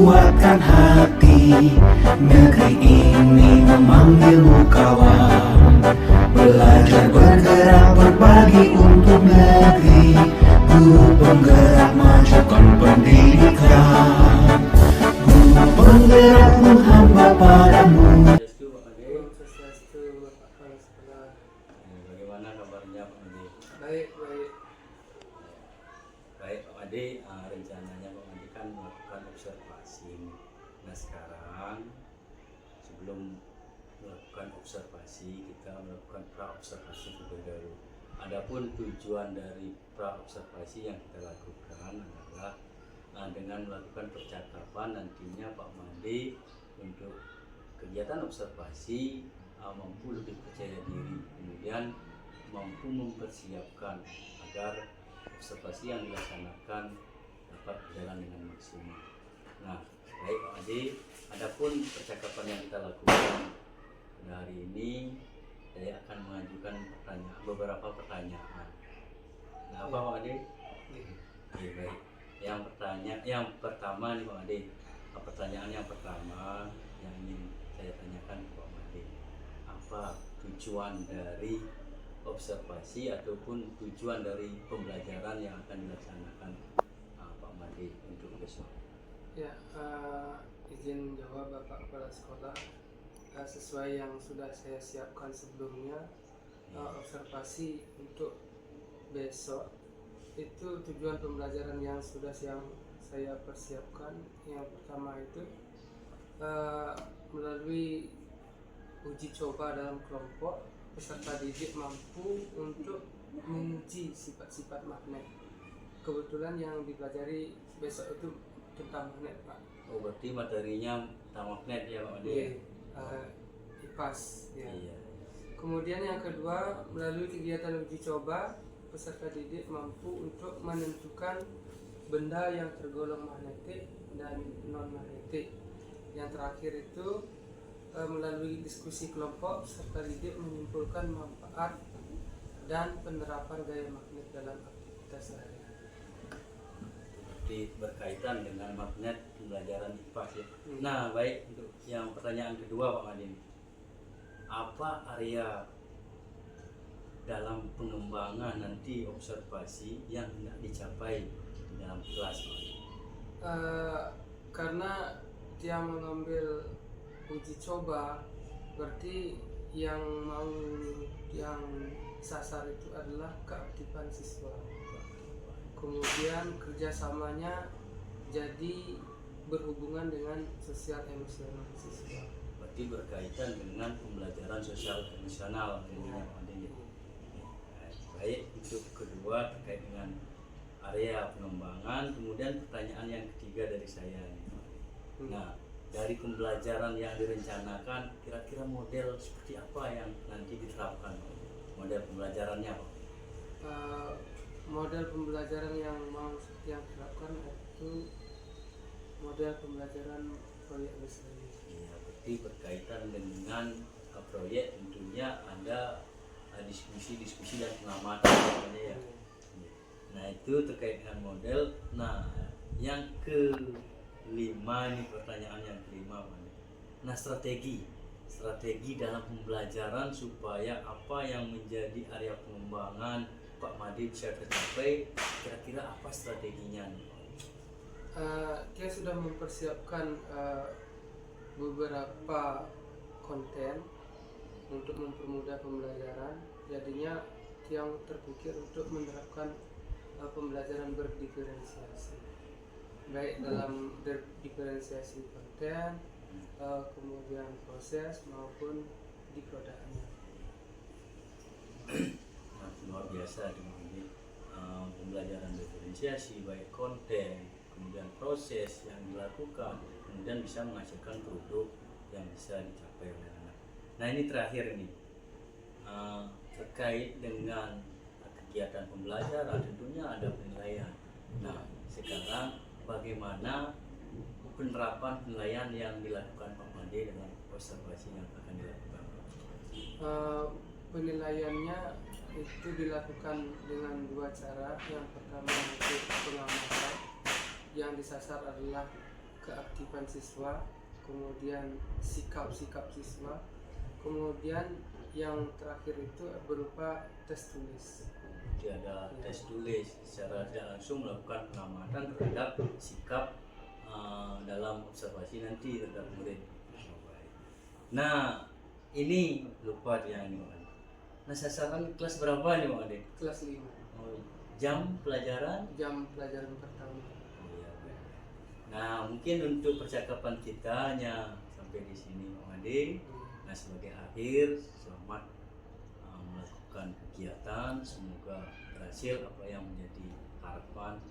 kuatkan hati. Negeri ini memanggilmu kawan. Belajar bergerak berbagi untuk negeri. Guru penggerak majukan pendidikan. Guru penggerak menghamba padamu. Bagaimana kabarnya Pak Ade? Baik. Baik Pak Ade, rencananya Pak Ade kan melakukan observasi. Nah sekarang sebelum melakukan observasi kita melakukan pra-observasi terlebih dahulu. Adapun tujuan dari pra-observasi yang kita lakukan adalah dengan melakukan percakapan nantinya Pak Made untuk kegiatan observasi mampu lebih percaya diri, kemudian mampu mempersiapkan agar observasi yang dilaksanakan dapat berjalan dengan maksimal. Nah, baik Pak Ade, adapun percakapan yang kita lakukan pada hari ini, saya akan mengajukan beberapa pertanyaan. Nah, apa Pak Ade? Oke, baik. Yang pertama nih Pak Ade, pertanyaan yang pertama yang ingin saya tanyakan ke Pak Made, apa tujuan dari observasi ataupun tujuan dari pembelajaran yang akan dilaksanakan Pak Made untuk besok? Ya, izin jawab Bapak Kepala Sekolah. Sesuai yang sudah saya siapkan sebelumnya, observasi untuk besok itu tujuan pembelajaran yang sudah saya persiapkan. Yang pertama itu melalui uji coba dalam kelompok, peserta didik mampu untuk menguji sifat-sifat magnet. Kebetulan yang dipelajari besok itu tentang magnet, Pak. Oh, berarti materinya tentang magnet ya Pak Made? IPAS ya. Iya. Kemudian yang kedua, melalui kegiatan uji coba, peserta didik mampu untuk menentukan benda yang tergolong magnetik dan non magnetik. Yang terakhir itu melalui diskusi kelompok, peserta didik menyimpulkan manfaat dan penerapan gaya magnet dalam aktivitas sehari-hari. Berarti berkaitan dengan magnet pembelajaran IPAS ya. Nah, baik, untuk yang pertanyaan kedua Pak Made, apa area dalam pengembangan nanti observasi yang hendak dicapai dalam kelas? Karena dia mengambil uji coba, berarti yang sasar itu adalah keaktifan siswa. Kemudian kerjasamanya jadi berhubungan dengan sosial emosional siswa. Berarti berkaitan dengan pembelajaran sosial emosional ini Pak Made. Baik, untuk kedua terkait dengan area pengembangan. Kemudian pertanyaan yang ketiga dari saya nih. Nah, dari pembelajaran yang direncanakan, kira-kira model seperti apa yang nanti diterapkan? Model pembelajarannya Pak? Model pembelajaran yang seperti yang diterapkan itu model pembelajaran proyek besar. Iya, berarti berkaitan dengan proyek tentunya ada diskusi dan pengamatan ya. Nah, itu terkait dengan model. Nah, yang kelima ini, pertanyaan yang kelima Pak. Nah, strategi dalam pembelajaran supaya apa yang menjadi area pengembangan Pak Made bisa tercapai, kira-kira apa strateginya nih? Kita sudah mempersiapkan beberapa konten untuk mempermudah pembelajaran. Jadinya yang terpikir untuk menerapkan pembelajaran berdiferensiasi, baik dalam diferensiasi konten, kemudian proses maupun di produknya. Nah, luar biasa dengan ini pembelajaran diferensiasi, baik konten, kemudian proses yang dilakukan, kemudian bisa menghasilkan produk yang bisa dicapai oleh anak. Nah, ini terakhir nih, terkait dengan kegiatan pembelajaran tentunya ada penilaian. Nah, sekarang bagaimana penerapan penilaian yang dilakukan Pak Made dengan observasi yang akan dilakukan? Penilaiannya itu dilakukan dengan dua cara. Yang pertama itu pengamatan, yang disasar adalah keaktifan siswa, kemudian sikap-sikap siswa, kemudian yang terakhir itu berupa tes tulis. Jadi ada tes tulis secara tidak langsung melakukan pengamatan terhadap sikap dalam observasi nanti terhadap murid. Nah, ini lupa dia ini Pak. Nah, sasaran kelas berapa nih Pak Ade? Kelas 5. Jam pelajaran? Jam pelajaran pertama. Iya. Nah, mungkin untuk percakapan kita hanya sampai di sini Pak Ade. Nah, sebagai akhir, selamat melakukan kegiatan. Semoga berhasil apa yang menjadi harapan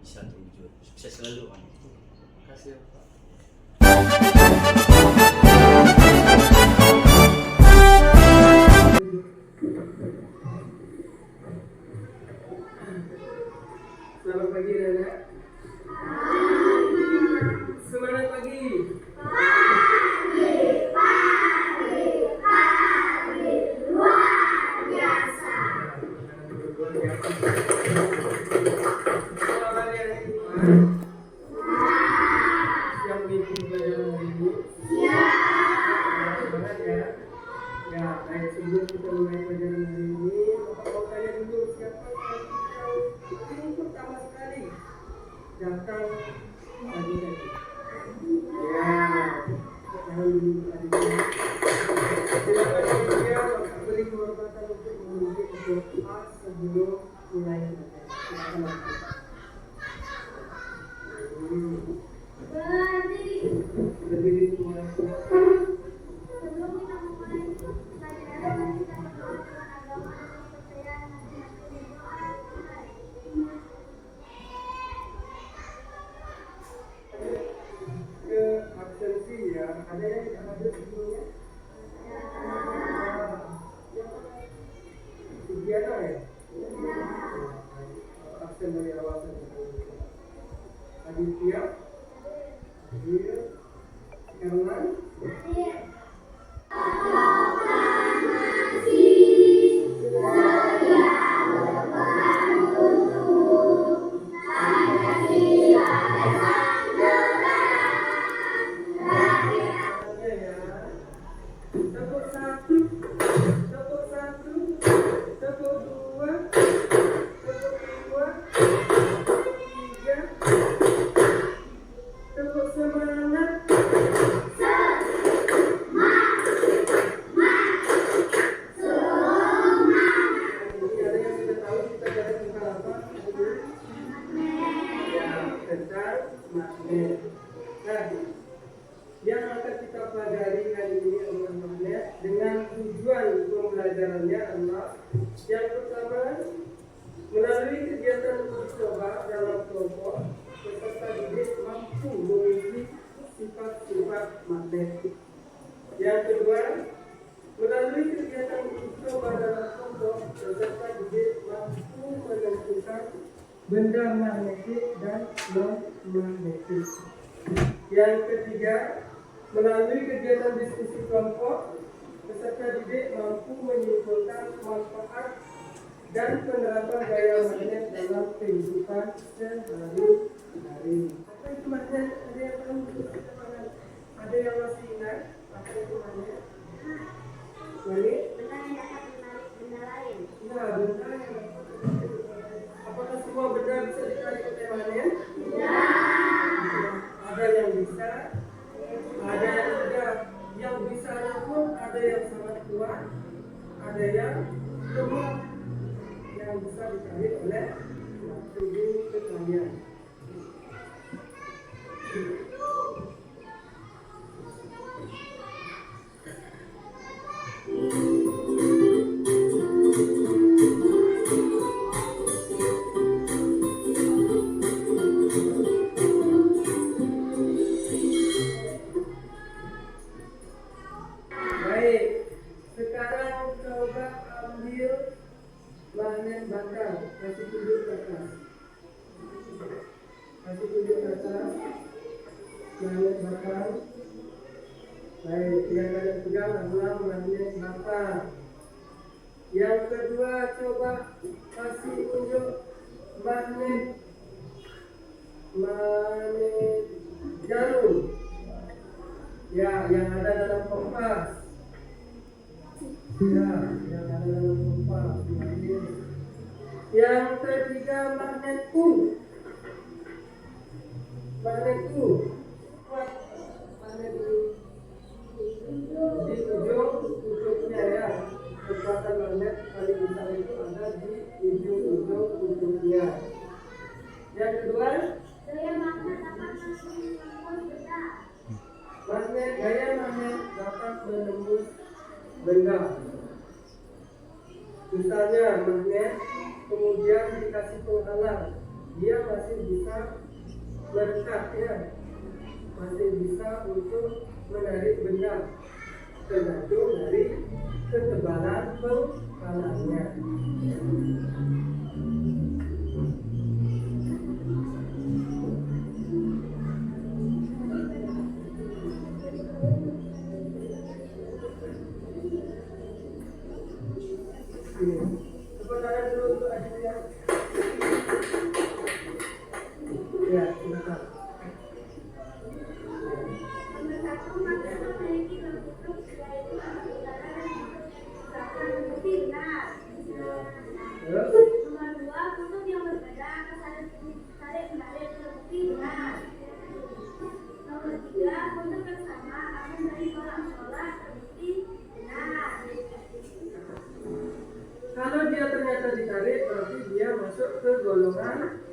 bisa terwujud. Sukses selalu Pak Ade. Terima kasih ya Pak. Selamat pagi Nana. Semangat pagi. Selamat ya. Siap mengikuti pelajaran hari ini. Semangat ya. Ya, baik, sebelum kita mulai pelajaran hari ini, Bapak tanya dulu siapa yang pertama sekali datang pagi tadi. Ya, jangan dulu adiknya. Silakan dia beri kehormatan untuk menuju doa sebelum mulai materi. Silakan lakukan. Berdiri semua. Sebelum kita memulai pelajaran, kita berdoa dengan agama dan kepercayaan nanti berdoa ke absensi ya, ada yang tidak hadir sebelumnya? Sugiana ya? Absen dari awal Aditya? Adil? Herman? Tepuk satu, tepuk satu, tepuk dua, tepuk tiga, tepuk semangat. Ini ada yang sudah tahu kita belajar tentang apa? Ya, tentang magnet. Nah, yang akan kita pelajari kali ini adalah magnet dengan tujuan pembelajarannya adalah yang pertama, melalui kegiatan uji coba dalam kelompok, peserta didik mampu menguji sifat-sifat magnet. Yang kedua, melalui kegiatan uji coba dalam kelompok, peserta didik mampu menentukan benda magnetik dan non-magnetik. Yang ketiga, melalui kegiatan diskusi kelompok, peserta didik mampu menyimpulkan manfaat dan penerapan gaya magnet dalam kehidupan sehari-hari. Apa itu magnet? Ada yang tahu? Ada yang masih ingat? Apa itu magnet? Magnet? benda yang dapat menarik benda lain. Nah, benda yang apakah semua benda bisa ditarik oleh magnet? Ada yang bisa, ada yang tidak. Yang bisanya pun ada yang sangat kuat, ada yang lemah, yang bisa ditarik oleh tubuh sekalian. Baik, sekarang coba ambil magnet bakar, kasih tunjuk ke atas. Kasih tunjuk ke atas, magnet bakar. Baik, yang kalian pegang adalah magnet bakar. Yang kedua, coba kasih tunjuk magnet Ya, yang ada dalam lupa. Yang ketiga magnet U. Magnet U. Magnet U. Di ujungnya ya. Kekuatan magnet paling besar itu ada di ujungnya. Yang kedua, Gaya magnet dapat menembus benda. gaya magnet dapat menembus benda. Misalnya magnet kemudian dikasih penghalang, dia masih bisa merekat ya, masih bisa untuk menarik benda tergantung dari ketebalan penghalangnya. Tepuk tangan dulu untuk adiknya. Ya, silakan. Nomor satu, magnet memiliki bentuk yaitu utara dan selatan terbukti benar. Terus? Nomor dua, kutub yang berbeda akan saling tarik menarik terbukti benar. Nomor tiga, kutub yang sama akan dari tolak-tolak terbukti benar. Kalau dia ternyata ditarik, berarti dia masuk ke golongan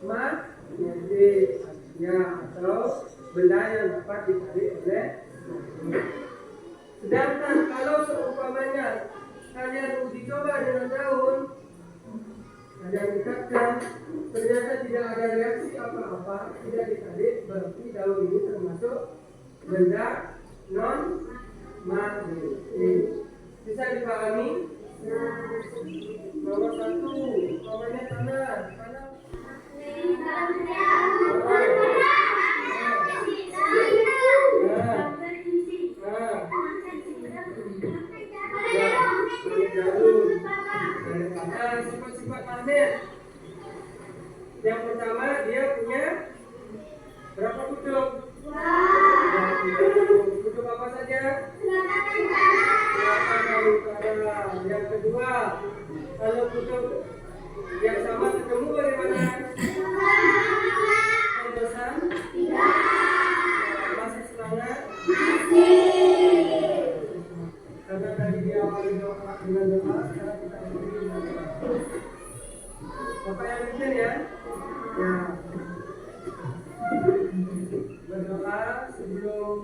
magnetik ya, atau benda yang dapat ditarik oleh magnet. Sedangkan kalau seumpamanya kalian uji coba dengan daun, kalian dekatkan, ternyata tidak ada reaksi apa-apa, tidak ditarik, berarti daun ini termasuk benda non magnetik. Bisa dipahami? Nomor satu, namanya tanah. Sifat-sifat magnet. Yang pertama, dia punya berapa kutub? Kutub apa saja? Selatan dan utara. Yang kedua, kalau kutub yang sama ketemu bagaimana? Bosan? Masih semangat? Karena tadi di awal doa dengan doa, sekarang kita akhiri dengan doa. Bapak yang benar ya? Ya. Berdoa sebelum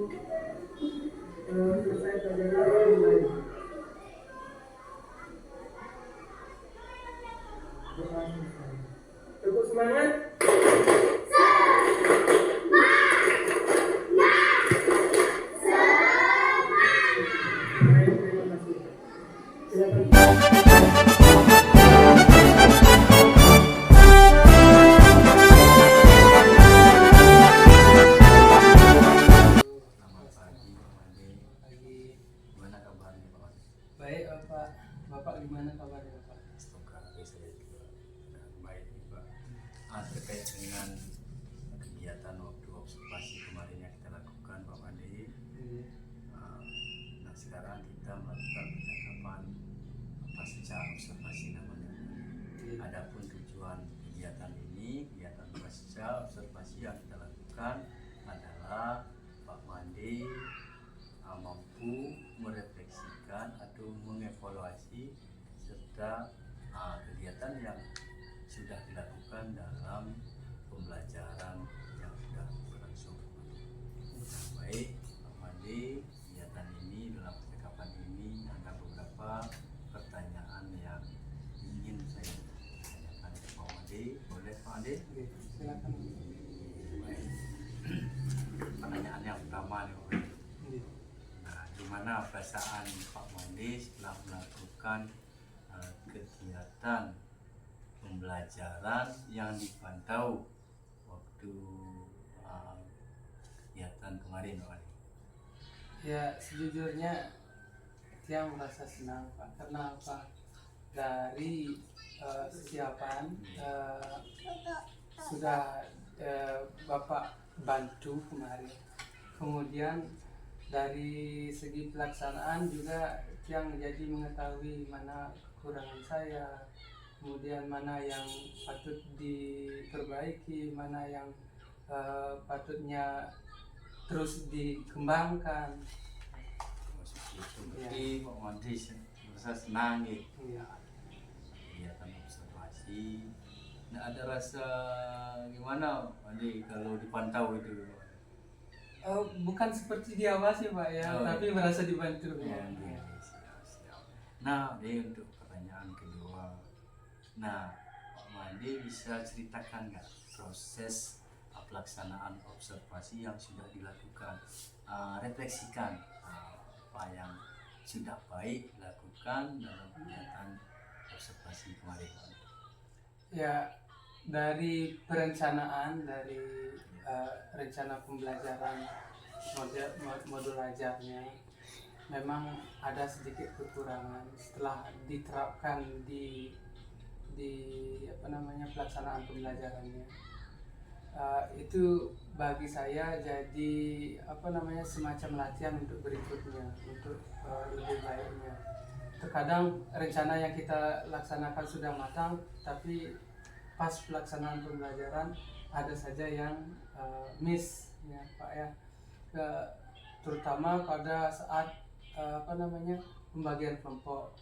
selesai pelajaran mulai. Doa selesai. Cukup semangat? Baik, terima kasih. Silakan. Selamat pagi Pak Mandi. Pagi. Gimana kabarnya Pak Mandi? Baik Bapak. Bapak gimana kabarnya Bapak? Semoga saya juga baik nih Pak. Terkait dengan kegiatan waktu observasi kemarin yang kita lakukan Pak Mandi. Nah sekarang kita melakukan percakapan pasca observasi namanya. Adapun tujuan kegiatan ini, kegiatan pasca observasi yang kita lakukan adalah Pak Mandi mampu merefleksikan atau mengevaluasi serta kegiatan yang sudah dilakukan dalam pembelajaran yang sudah berlangsung. Nah, baik Pak Mandi, kegiatan ini dalam percakapan ini ada beberapa pertanyaan yang ingin saya tanyakan ke Pak Mandi. Boleh Pak Mandi? Oke, silakan. Baik. Pertanyaan yang pertama nih Pak Mandi. Nah, gimana perasaan Pak Mandi setelah melakukan kegiatan pembelajaran yang dipantau waktu kegiatan kemarin Pak Mandi? Ya sejujurnya dia merasa senang Pak, karena apa? Dari kesiapan sudah Bapak bantu kemarin, kemudian dari segi pelaksanaan juga yang jadi mengetahui mana kekurangan saya, kemudian mana yang patut diperbaiki, mana yang patutnya terus dikembangkan. Berarti Pak Mandi merasa senang gitu Iya. kegiatan observasi. Nggak ada rasa gimana Pak Mandi kalau dipantau itu? Bukan seperti diawasi Pak ya, Oh, tapi iya. merasa dibantu. Ya, siap. Nah, ini untuk pertanyaan kedua. Nah, Pak Mandi bisa ceritakan nggak proses pelaksanaan observasi yang sudah dilakukan? Refleksikan apa yang sudah baik dilakukan dalam kegiatan observasi kemarin. Ya, dari perencanaan, dari rencana pembelajaran modul ajarnya memang ada sedikit kekurangan setelah diterapkan di pelaksanaan pembelajarannya. Itu bagi saya jadi semacam latihan untuk berikutnya, untuk lebih baiknya. Terkadang rencana yang kita laksanakan sudah matang, tapi pas pelaksanaan pembelajaran ada saja yang miss ya Pak ya. Terutama pada saat pembagian kelompok.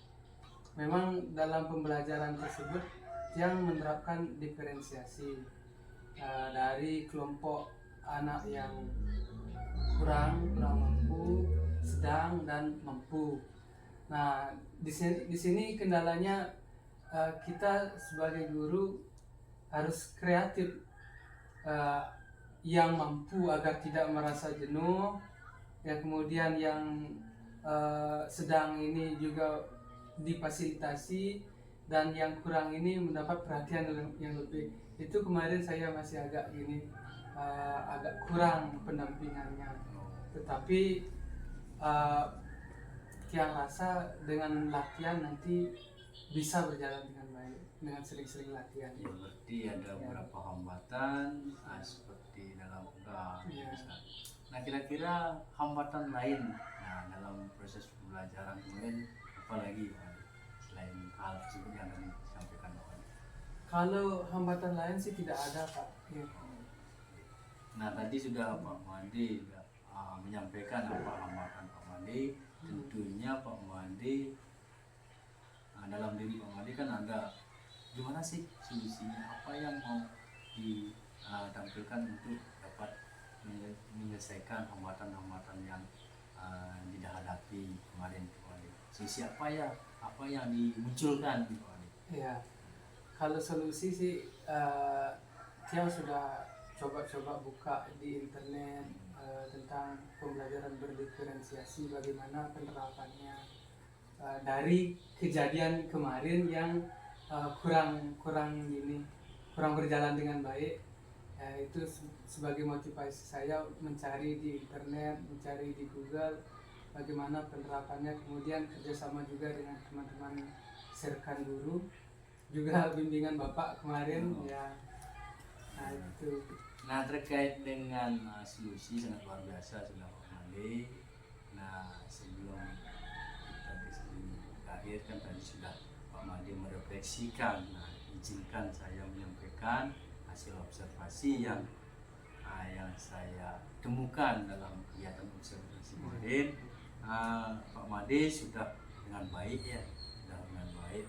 Memang dalam pembelajaran tersebut yang menerapkan diferensiasi dari kelompok anak yang kurang mampu, sedang dan mampu. Nah, di sini kendalanya kita sebagai guru harus kreatif, yang mampu agar tidak merasa jenuh, ya kemudian yang sedang ini juga difasilitasi, dan yang kurang ini mendapat perhatian yang lebih. Itu kemarin saya masih agak kurang pendampingannya, tetapi yang rasa dengan latihan nanti bisa berjalan dengan baik, dengan sering-sering latihan. Ya, berarti ada beberapa hambatan seperti dalam Ya. Nah, kira-kira hambatan lain dalam proses pembelajaran kemarin apa lagi Pak, selain hal tersebut yang tadi disampaikan Pak? Kalau hambatan lain sih tidak ada Pak. Ya. Nah, tadi sudah Pak Mandi menyampaikan apa hambatan Pak Mandi. Tentunya Pak Mandi, dalam diri Pak Mandi kan ada gimana sih solusinya, apa yang mau ditampilkan untuk dapat menyelesaikan hambatan-hambatan yang dihadapi kemarin Pak Mandi. Solusi apa yang dimunculkan Pak Mandi? Ya, kalau solusi sih Tiang sudah coba-coba buka di internet tentang pembelajaran berdiferensiasi, bagaimana penerapannya dari kejadian kemarin yang kurang berjalan dengan baik. Itu sebagai motivasi saya mencari di internet, mencari di Google bagaimana penerapannya, kemudian kerjasama juga dengan teman-teman serkan guru, juga bimbingan Bapak kemarin ya. Nah, itu. Nah, terkait dengan solusi sangat luar biasa sudah Pak Mandi. Nah, sebelum kita berakhir kan tadi sudah Pak Mandi merefleksikan. Nah, izinkan saya menyampaikan hasil observasi yang saya temukan dalam kegiatan observasi kemarin. Pak Mandi sudah dengan baik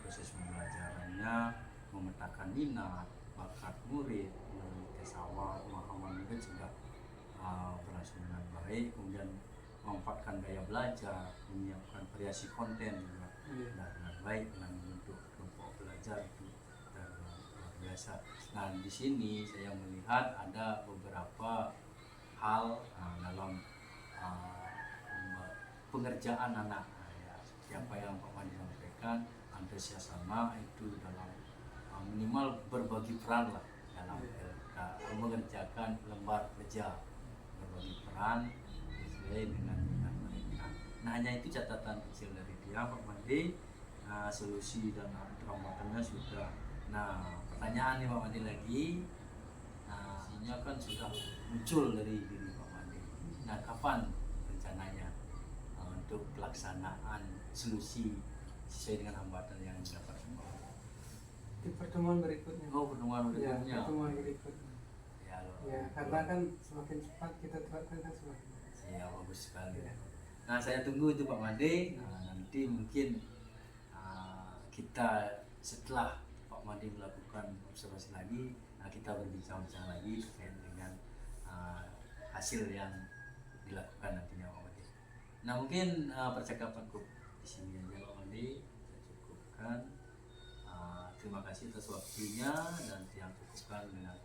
proses pembelajarannya, memetakan minat, bakat murid, kesawah, pemahaman juga sudah berlangsung dengan baik, kemudian memanfaatkan gaya belajar, menyiapkan variasi konten juga dengan baik, dengan membentuk kelompok belajar itu luar biasa. Nah, di sini saya melihat ada beberapa hal dalam pengerjaan anak. Siapa yang Pak Mandi sampaikan, antusias sama itu dalam minimal berbagi peran lah dalam mengerjakan lembar kerja, berbagi peran sesuai dengan minat mereka. Nah, hanya itu catatan kecil dari dia Pak Mandi. Solusi dan hambatannya sudah. Nah, pertanyaan nih Pak Mandi lagi. Nah, ini kan sudah muncul dari diri Pak Mandi. Nah, kapan rencana rencananya untuk pelaksanaan solusi sesuai dengan hambatan yang dapat Di pertemuan berikutnya. pertemuan Ya, berikutnya. pertemuan berikutnya. Ya, Ya, karena kan semakin cepat kita terapkan kan semakin. ya bagus sekali. Nah, saya tunggu itu Pak Made. Nanti mungkin kita setelah Pak Made melakukan observasi lagi, kita berbincang-bincang lagi terkait dengan hasil yang dilakukan nantinya Pak Made. Nah, mungkin percakapanku di sini aja Pak Made, saya cukupkan. Terima kasih atas waktunya dan yang cukupkan dengan